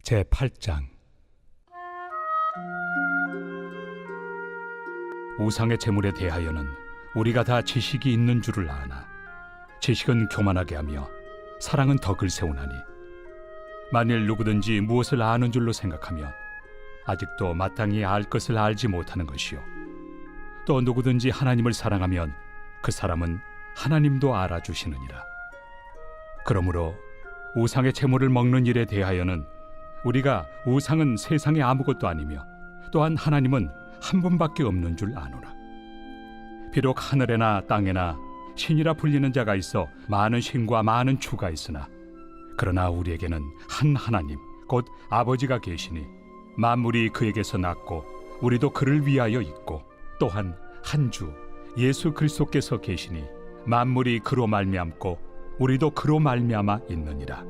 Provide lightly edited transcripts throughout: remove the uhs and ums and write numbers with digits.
제8장. 우상의 제물에 대하여는 우리가 다 지식이 있는 줄을 아나 지식은 교만하게 하며 사랑은 덕을 세우나니 만일 누구든지 무엇을 아는 줄로 생각하면 아직도 마땅히 알 것을 알지 못하는 것이요 또 누구든지 하나님을 사랑하면 그 사람은 하나님도 알아주시느니라. 그러므로 우상의 제물을 먹는 일에 대하여는 우리가 우상은 세상에 아무것도 아니며 또한 하나님은 한 분밖에 없는 줄 아노라. 비록 하늘에나 땅에나 신이라 불리는 자가 있어 많은 신과 많은 주가 있으나 그러나 우리에게는 한 하나님 곧 아버지가 계시니 만물이 그에게서 났고 우리도 그를 위하여 있고 또한 한 주 예수 그리스도께서 계시니 만물이 그로 말미암고 우리도 그로 말미암아 있느니라.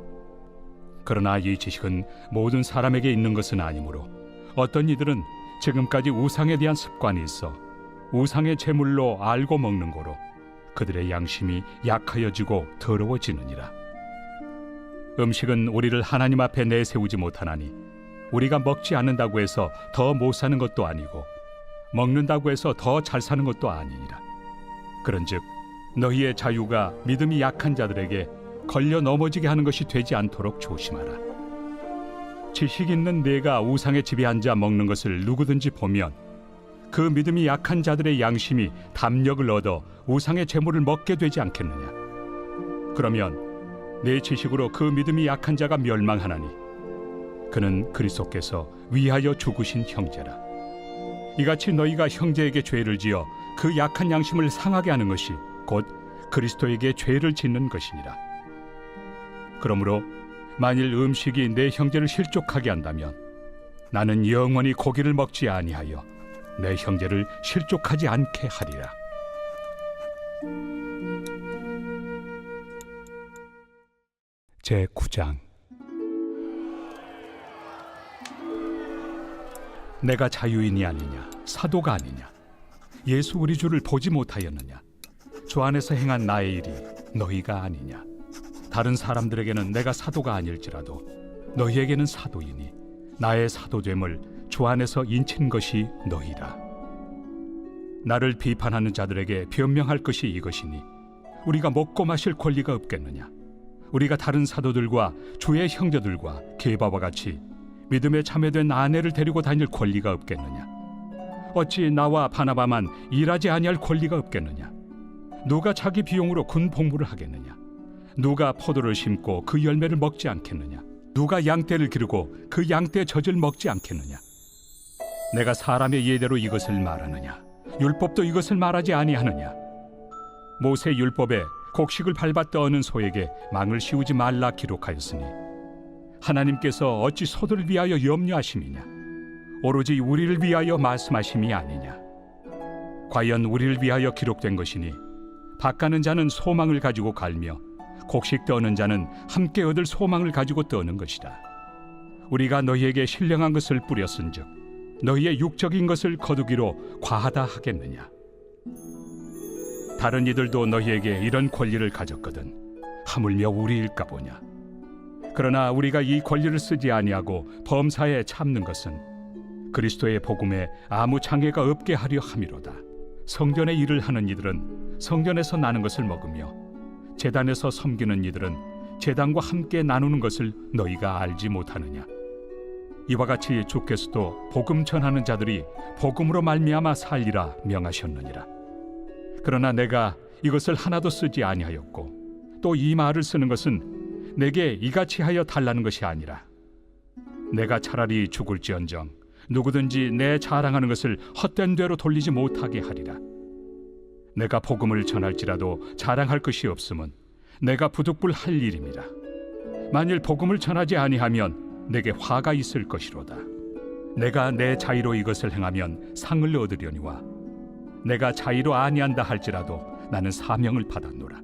그러나 이 지식은 모든 사람에게 있는 것은 아니므로 어떤 이들은 지금까지 우상에 대한 습관이 있어 우상의 제물로 알고 먹는 거로 그들의 양심이 약하여지고 더러워지느니라. 음식은 우리를 하나님 앞에 내세우지 못하나니 우리가 먹지 않는다고 해서 더 못 사는 것도 아니고 먹는다고 해서 더 잘 사는 것도 아니니라. 그런즉 너희의 자유가 믿음이 약한 자들에게 걸려 넘어지게 하는 것이 되지 않도록 조심하라. 지식 있는 내가 우상의 집에 앉아 먹는 것을 누구든지 보면 그 믿음이 약한 자들의 양심이 담력을 얻어 우상의 제물을 먹게 되지 않겠느냐. 그러면 내 지식으로 그 믿음이 약한 자가 멸망하나니 그는 그리스도께서 위하여 죽으신 형제라. 이같이 너희가 형제에게 죄를 지어 그 약한 양심을 상하게 하는 것이 곧 그리스도에게 죄를 짓는 것이니라. 그러므로 만일 음식이 내 형제를 실족하게 한다면 나는 영원히 고기를 먹지 아니하여 내 형제를 실족하지 않게 하리라. 제9장. 내가 자유인이 아니냐 사도가 아니냐 예수 우리 주를 보지 못하였느냐 주 안에서 행한 나의 일이 너희가 아니냐. 다른 사람들에게는 내가 사도가 아닐지라도 너희에게는 사도이니 나의 사도됨을 주 안에서 인친 것이 너희라. 나를 비판하는 자들에게 변명할 것이 이것이니 우리가 먹고 마실 권리가 없겠느냐. 우리가 다른 사도들과 주의 형제들과 게바와 같이 믿음에 참여된 아내를 데리고 다닐 권리가 없겠느냐. 어찌 나와 바나바만 일하지 아니할 권리가 없겠느냐. 누가 자기 비용으로 군 복무를 하겠느냐. 누가 포도를 심고 그 열매를 먹지 않겠느냐. 누가 양떼를 기르고 그 양떼 젖을 먹지 않겠느냐. 내가 사람의 예대로 이것을 말하느냐. 율법도 이것을 말하지 아니하느냐. 모세 율법에 곡식을 밟아 떠는 소에게 망을 씌우지 말라 기록하였으니 하나님께서 어찌 소들을 위하여 염려하심이냐. 오로지 우리를 위하여 말씀하심이 아니냐. 과연 우리를 위하여 기록된 것이니 밭가는 자는 소망을 가지고 갈며 곡식 떠는 자는 함께 얻을 소망을 가지고 떠는 것이다. 우리가 너희에게 신령한 것을 뿌렸은즉 너희의 육적인 것을 거두기로 과하다 하겠느냐. 다른 이들도 너희에게 이런 권리를 가졌거든 하물며 우리일까 보냐. 그러나 우리가 이 권리를 쓰지 아니하고 범사에 참는 것은 그리스도의 복음에 아무 장애가 없게 하려 함이로다. 성전의 일을 하는 이들은 성전에서 나는 것을 먹으며 제단에서 섬기는 이들은 제단과 함께 나누는 것을 너희가 알지 못하느냐. 이와 같이 주께서도 복음 전하는 자들이 복음으로 말미암아 살리라 명하셨느니라. 그러나 내가 이것을 하나도 쓰지 아니하였고 또 이 말을 쓰는 것은 내게 이같이 하여 달라는 것이 아니라 내가 차라리 죽을지언정 누구든지 내 자랑하는 것을 헛된 대로 돌리지 못하게 하리라. 내가 복음을 전할지라도 자랑할 것이 없음은 내가 부득불 할 일임이라. 만일 복음을 전하지 아니하면 내게 화가 있을 것이로다. 내가 내 자의로 이것을 행하면 상을 얻으려니와 내가 자의로 아니한다 할지라도 나는 사명을 받았노라.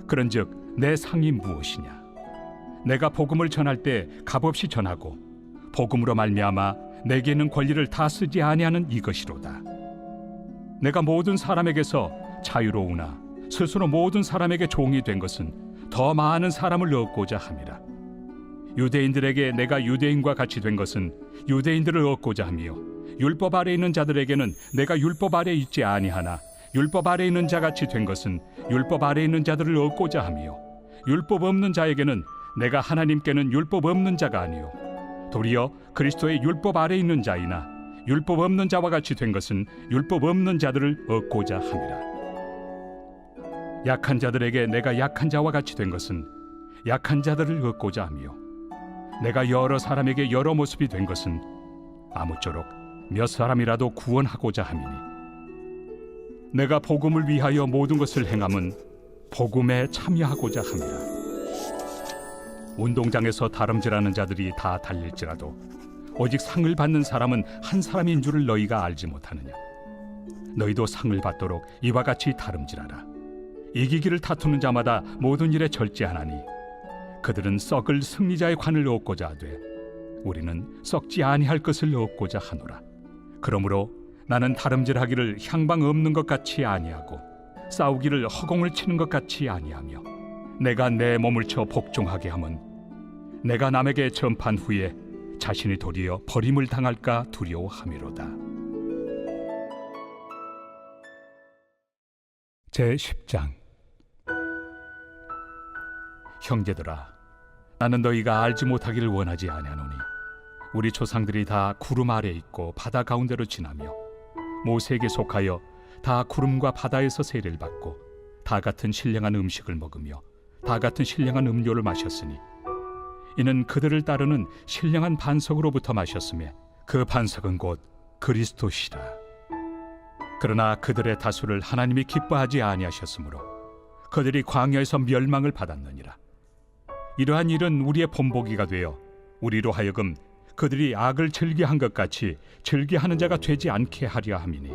그런즉 내 상이 무엇이냐. 내가 복음을 전할 때 값없이 전하고 복음으로 말미암아 내게 있는 권리를 다 쓰지 아니하는 이것이로다. 내가 모든 사람에게서 자유로우나 스스로 모든 사람에게 종이 된 것은 더 많은 사람을 얻고자 함이라. 유대인들에게 내가 유대인과 같이 된 것은 유대인들을 얻고자 하며, 율법 아래 있는 자들에게는 내가 율법 아래 있지 아니하나 율법 아래 있는 자같이 된 것은 율법 아래 있는 자들을 얻고자 하며, 율법 없는 자에게는 내가 하나님께는 율법 없는 자가 아니요 도리어 그리스도의 율법 아래 있는 자이나 율법 없는 자와 같이 된 것은 율법 없는 자들을 얻고자 함이라. 약한 자들에게 내가 약한 자와 같이 된 것은 약한 자들을 얻고자 하며, 내가 여러 사람에게 여러 모습이 된 것은 아무쪼록 몇 사람이라도 구원하고자 함이니, 내가 복음을 위하여 모든 것을 행함은 복음에 참여하고자 함이라. 운동장에서 다름질하는 자들이 다 달릴지라도 오직 상을 받는 사람은 한 사람인 줄을 너희가 알지 못하느냐. 너희도 상을 받도록 이와 같이 다름질하라. 이기기를 다투는 자마다 모든 일에 절제하나니 그들은 썩을 승리자의 관을 얻고자 하되 우리는 썩지 아니할 것을 얻고자 하노라. 그러므로 나는 다름질하기를 향방 없는 것 같이 아니하고 싸우기를 허공을 치는 것 같이 아니하며, 내가 내 몸을 쳐 복종하게 함은 내가 남에게 전판 후에 자신이 도리어 버림을 당할까 두려워함이로다. 제10장. 형제들아, 나는 너희가 알지 못하기를 원하지 아니하노니 우리 조상들이 다 구름 아래 있고 바다 가운데로 지나며 모세에게 속하여 다 구름과 바다에서 세례를 받고 다 같은 신령한 음식을 먹으며 다 같은 신령한 음료를 마셨으니 이는 그들을 따르는 신령한 반석으로부터 마셨으며 그 반석은 곧 그리스도시라. 그러나 그들의 다수를 하나님이 기뻐하지 아니하셨으므로 그들이 광야에서 멸망을 받았느니라. 이러한 일은 우리의 본보기가 되어 우리로 하여금 그들이 악을 즐겨한 것 같이 즐겨하는 자가 되지 않게 하려 함이니,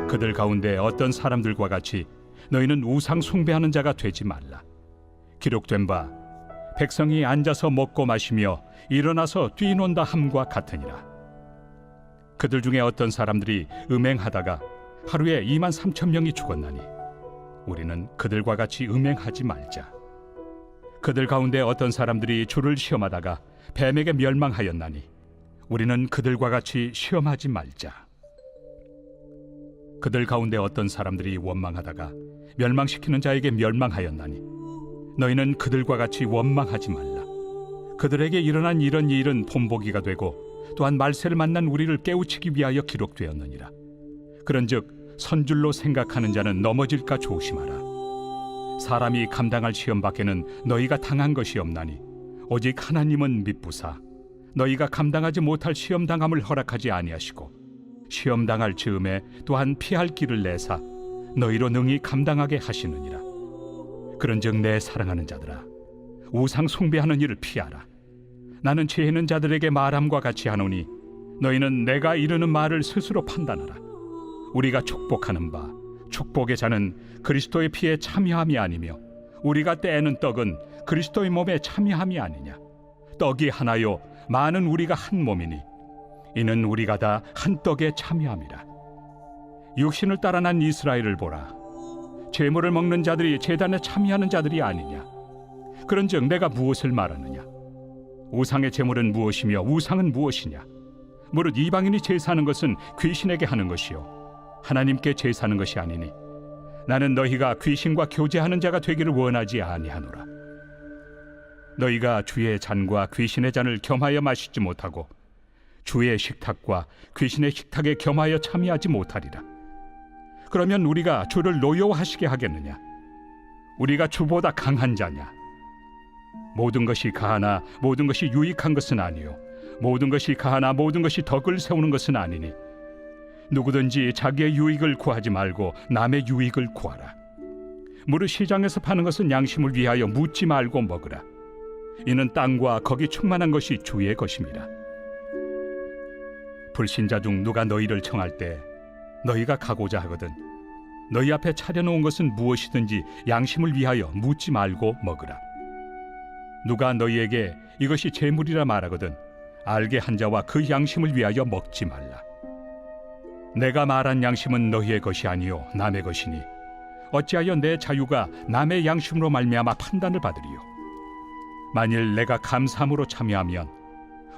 그들 가운데 어떤 사람들과 같이 너희는 우상 숭배하는 자가 되지 말라. 기록된 바 백성이 앉아서 먹고 마시며 일어나서 뛰논다 함과 같으니라. 그들 중에 어떤 사람들이 음행하다가 하루에 23,000명이 죽었나니 우리는 그들과 같이 음행하지 말자. 그들 가운데 어떤 사람들이 주를 시험하다가 뱀에게 멸망하였나니 우리는 그들과 같이 시험하지 말자. 그들 가운데 어떤 사람들이 원망하다가 멸망시키는 자에게 멸망하였나니 너희는 그들과 같이 원망하지 말라. 그들에게 일어난 이런 일은 본보기가 되고 또한 말세를 만난 우리를 깨우치기 위하여 기록되었느니라. 그런즉 선줄로 생각하는 자는 넘어질까 조심하라. 사람이 감당할 시험 밖에는 너희가 당한 것이 없나니 오직 하나님은 미쁘사 너희가 감당하지 못할 시험 당함을 허락하지 아니하시고 시험 당할 즈음에 또한 피할 길을 내사 너희로 능히 감당하게 하시느니라. 그런즉 내 사랑하는 자들아, 우상 숭배하는 일을 피하라. 나는 지혜 있는 자들에게 말함과 같이 하노니 너희는 내가 이르는 말을 스스로 판단하라. 우리가 축복하는 바 축복의 자는 그리스도의 피에 참여함이 아니며 우리가 떼는 떡은 그리스도의 몸에 참여함이 아니냐. 떡이 하나요 많은 우리가 한 몸이니 이는 우리가 다 한 떡에 참여함이라. 육신을 따라 난 이스라엘을 보라. 제물을 먹는 자들이 제단에 참여하는 자들이 아니냐. 그런즉 내가 무엇을 말하느냐. 우상의 제물은 무엇이며 우상은 무엇이냐. 무릇 이방인이 제사하는 것은 귀신에게 하는 것이요 하나님께 제사하는 것이 아니니 나는 너희가 귀신과 교제하는 자가 되기를 원하지 아니하노라. 너희가 주의 잔과 귀신의 잔을 겸하여 마시지 못하고 주의 식탁과 귀신의 식탁에 겸하여 참여하지 못하리라. 그러면 우리가 주를 노여워하시게 하겠느냐. 우리가 주보다 강한 자냐. 모든 것이 가하나 모든 것이 유익한 것은 아니요 모든 것이 가하나 모든 것이 덕을 세우는 것은 아니니 누구든지 자기의 유익을 구하지 말고 남의 유익을 구하라. 무릇 시장에서 파는 것은 양심을 위하여 묻지 말고 먹으라. 이는 땅과 거기 충만한 것이 주의 것입니다. 불신자 중 누가 너희를 청할 때 너희가 가고자 하거든 너희 앞에 차려놓은 것은 무엇이든지 양심을 위하여 묻지 말고 먹으라. 누가 너희에게 이것이 재물이라 말하거든 알게 한 자와 그 양심을 위하여 먹지 말라. 내가 말한 양심은 너희의 것이 아니요 남의 것이니 어찌하여 내 자유가 남의 양심으로 말미암아 판단을 받으리요. 만일 내가 감사함으로 참여하면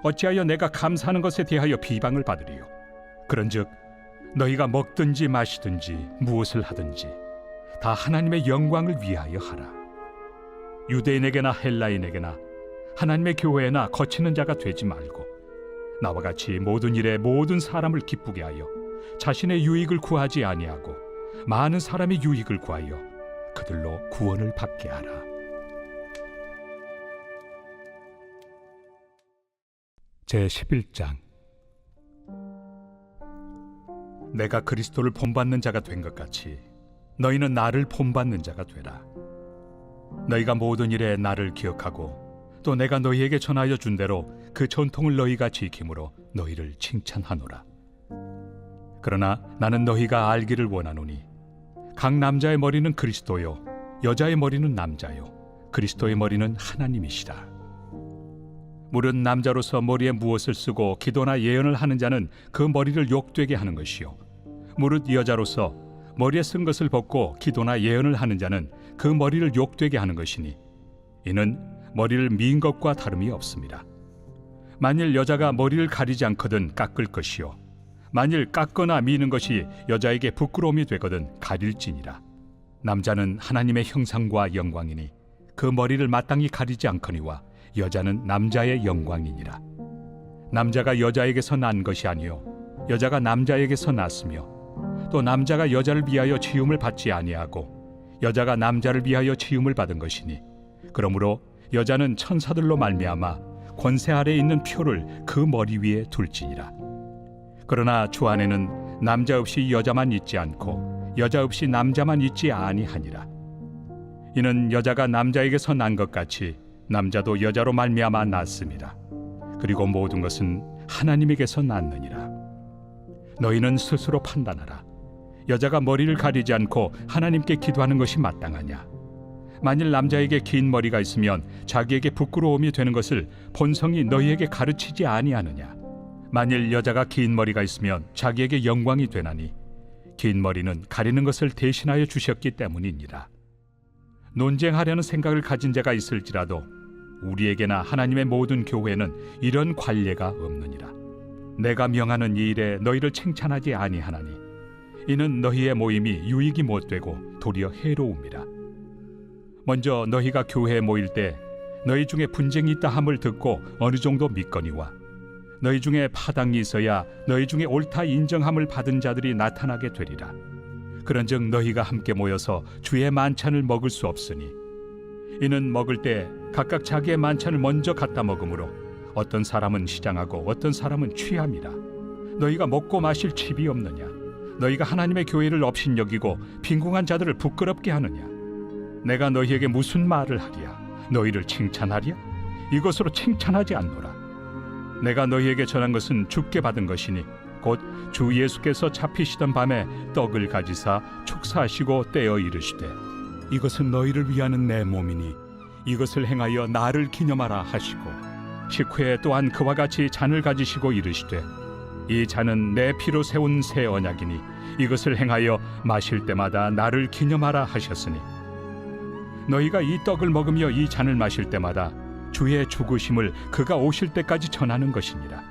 어찌하여 내가 감사하는 것에 대하여 비방을 받으리요. 그런즉 너희가 먹든지 마시든지 무엇을 하든지 다 하나님의 영광을 위하여 하라. 유대인에게나 헬라인에게나 하나님의 교회에나 거치는 자가 되지 말고 나와 같이 모든 일에 모든 사람을 기쁘게 하여 자신의 유익을 구하지 아니하고 많은 사람의 유익을 구하여 그들로 구원을 받게 하라. 제11장. 내가 그리스도를 본받는 자가 된 것 같이 너희는 나를 본받는 자가 되라. 너희가 모든 일에 나를 기억하고 또 내가 너희에게 전하여 준 대로 그 전통을 너희가 지킴으로 너희를 칭찬하노라. 그러나 나는 너희가 알기를 원하노니 각 남자의 머리는 그리스도요 여자의 머리는 남자요 그리스도의 머리는 하나님이시라. 무릇 남자로서 머리에 무엇을 쓰고 기도나 예언을 하는 자는 그 머리를 욕되게 하는 것이요 무릇 여자로서 머리에 쓴 것을 벗고 기도나 예언을 하는 자는 그 머리를 욕되게 하는 것이니 이는 머리를 민 것과 다름이 없습니다. 만일 여자가 머리를 가리지 않거든 깎을 것이요 만일 깎거나 미는 것이 여자에게 부끄러움이 되거든 가릴지니라. 남자는 하나님의 형상과 영광이니 그 머리를 마땅히 가리지 않거니와 여자는 남자의 영광이니라. 남자가 여자에게서 난 것이 아니요 여자가 남자에게서 났으며 또 남자가 여자를 위하여 지음을 받지 아니하고 여자가 남자를 위하여 지음을 받은 것이니 그러므로 여자는 천사들로 말미암아 권세 아래에 있는 표를 그 머리 위에 둘지니라. 그러나 주 안에는 남자 없이 여자만 있지 않고 여자 없이 남자만 있지 아니하니라. 이는 여자가 남자에게서 난 것 같이 남자도 여자로 말미암아 났습니다. 그리고 모든 것은 하나님에게서 났느니라. 너희는 스스로 판단하라. 여자가 머리를 가리지 않고 하나님께 기도하는 것이 마땅하냐? 만일 남자에게 긴 머리가 있으면 자기에게 부끄러움이 되는 것을 본성이 너희에게 가르치지 아니하느냐? 만일 여자가 긴 머리가 있으면 자기에게 영광이 되나니 긴 머리는 가리는 것을 대신하여 주셨기 때문이니라. 논쟁하려는 생각을 가진 자가 있을지라도 우리에게나 하나님의 모든 교회는 이런 관례가 없느니라. 내가 명하는 이 일에 너희를 칭찬하지 아니하나니 이는 너희의 모임이 유익이 못되고 도리어 해로움이라. 먼저 너희가 교회에 모일 때 너희 중에 분쟁이 있다 함을 듣고 어느 정도 믿거니와 너희 중에 파당이 있어야 너희 중에 옳다 인정함을 받은 자들이 나타나게 되리라. 그런즉 너희가 함께 모여서 주의 만찬을 먹을 수 없으니 이는 먹을 때 각각 자기의 만찬을 먼저 갖다 먹으므로 어떤 사람은 시장하고 어떤 사람은 취함이라. 너희가 먹고 마실 칩이 없느냐? 너희가 하나님의 교회를 업신여기고 빈궁한 자들을 부끄럽게 하느냐? 내가 너희에게 무슨 말을 하랴? 너희를 칭찬하랴? 이것으로 칭찬하지 않노라. 내가 너희에게 전한 것은 주께 받은 것이니 곧 주 예수께서 잡히시던 밤에 떡을 가지사 축사하시고 떼어 이르시되 이것은 너희를 위하는 내 몸이니 이것을 행하여 나를 기념하라 하시고 식후에 또한 그와 같이 잔을 가지시고 이르시되 이 잔은 내 피로 세운 새 언약이니 이것을 행하여 마실 때마다 나를 기념하라 하셨으니 너희가 이 떡을 먹으며 이 잔을 마실 때마다 주의 죽으심을 그가 오실 때까지 전하는 것이니라.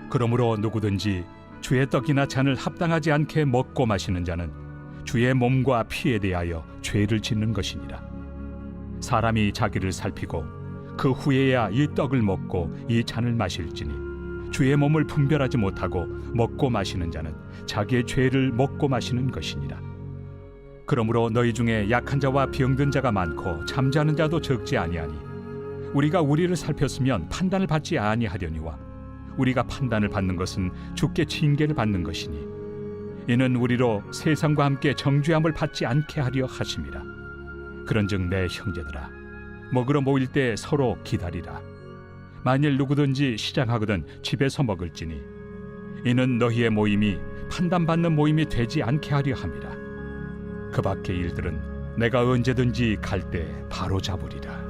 그러므로 누구든지 주의 떡이나 잔을 합당하지 않게 먹고 마시는 자는 주의 몸과 피에 대하여 죄를 짓는 것이니라. 사람이 자기를 살피고 그 후에야 이 떡을 먹고 이 잔을 마실지니 주의 몸을 분별하지 못하고 먹고 마시는 자는 자기의 죄를 먹고 마시는 것이니라. 그러므로 너희 중에 약한 자와 병든 자가 많고 잠자는 자도 적지 아니하니 우리가 우리를 살폈으면 판단을 받지 아니하려니와 우리가 판단을 받는 것은 주께 징계를 받는 것이니 이는 우리로 세상과 함께 정죄함을 받지 않게 하려 하심이라. 그런즉 내 형제들아 먹으러 모일 때 서로 기다리라. 만일 누구든지 시장하거든 집에서 먹을지니 이는 너희의 모임이 판단받는 모임이 되지 않게 하려 함이라. 그 밖의 일들은 내가 언제든지 갈 때 바로 잡으리라.